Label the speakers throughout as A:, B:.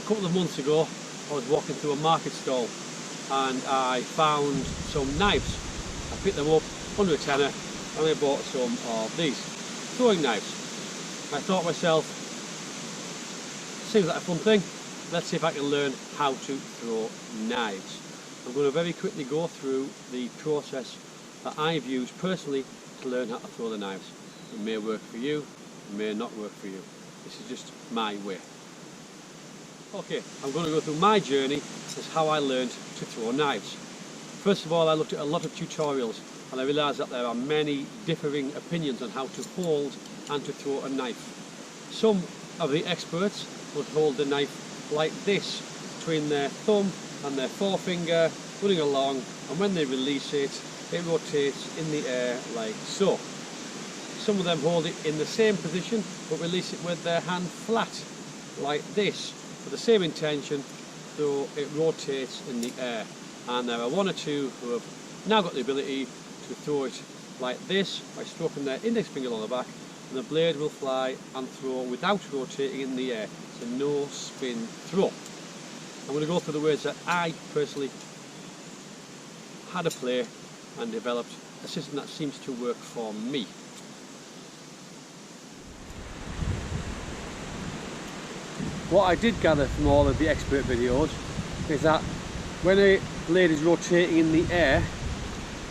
A: A couple of months ago I was walking through a market stall and I found some knives. I picked them up under a tenner and I bought some of these throwing knives. I thought to myself, seems like a fun thing, let's see if I can learn how to throw knives. I'm going to very quickly go through the process that I've used personally to learn how to throw the knives. It may work for you, it may not work for you. This is just my way. Okay, I'm going to go through my journey as how I learned to throw knives. First of all, I looked at a lot of tutorials and I realised that there are many differing opinions on how to hold and to throw a knife. Some of the experts would hold the knife like this between their thumb and their forefinger, running along, and when they release it, it rotates in the air like so. Some of them hold it in the same position but release it with their hand flat like this, for the same intention, so it rotates in the air. And there are one or two who have now got the ability to throw it like this by stroking their index finger on the back, and the blade will fly and throw without rotating in the air. It's a no spin throw. I'm going to go through the ways that I personally had a play and developed a system that seems to work for me. What I did gather from all of the expert videos is that when a blade is rotating in the air,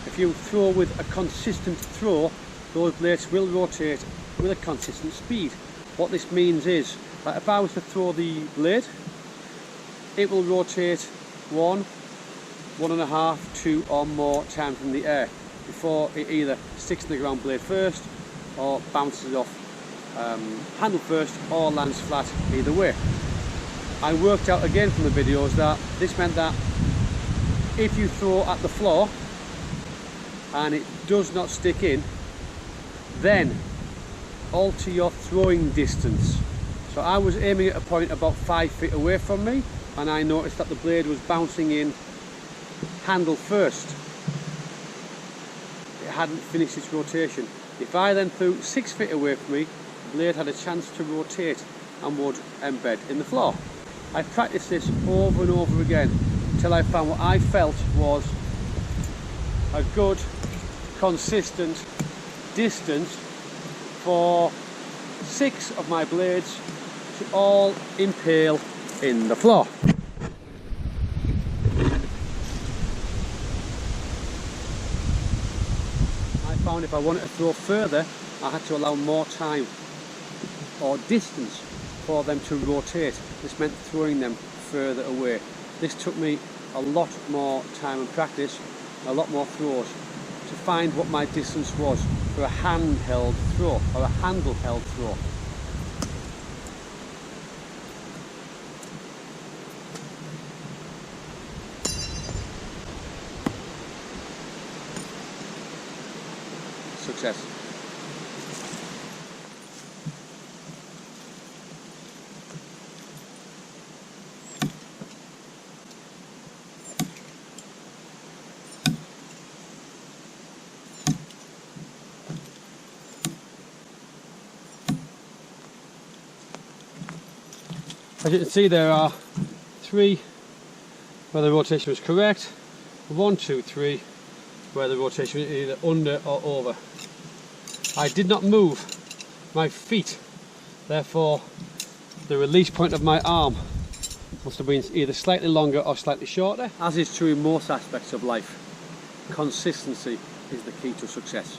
A: if you throw with a consistent throw, those blades will rotate with a consistent speed. What this means is that if I was to throw the blade, it will rotate 1, 1.5, 2 or more times in the air before it either sticks in the ground blade first or bounces off handle first or lands flat, either way. I worked out again from the videos that this meant that if you throw at the floor and it does not stick in, then alter your throwing distance. So I was aiming at a point about 5 feet away from me, and I noticed that the blade was bouncing in handle first. It hadn't finished its rotation. If I then threw 6 feet away from me, the blade had a chance to rotate and would embed in the floor. I practiced this over and over again until I found what I felt was a good, consistent distance for 6 of my blades to all impale in the floor. I found if I wanted to throw further, I had to allow more time or distance for them to rotate. This meant throwing them further away. This took me a lot more time and practice, a lot more throws, to find what my distance was for a handheld throw or a handle-held throw. Success. As you can see, there are 3 where the rotation was correct, 1, 2, 3 where the rotation was either under or over. I did not move my feet, therefore the release point of my arm must have been either slightly longer or slightly shorter. As is true in most aspects of life, consistency is the key to success.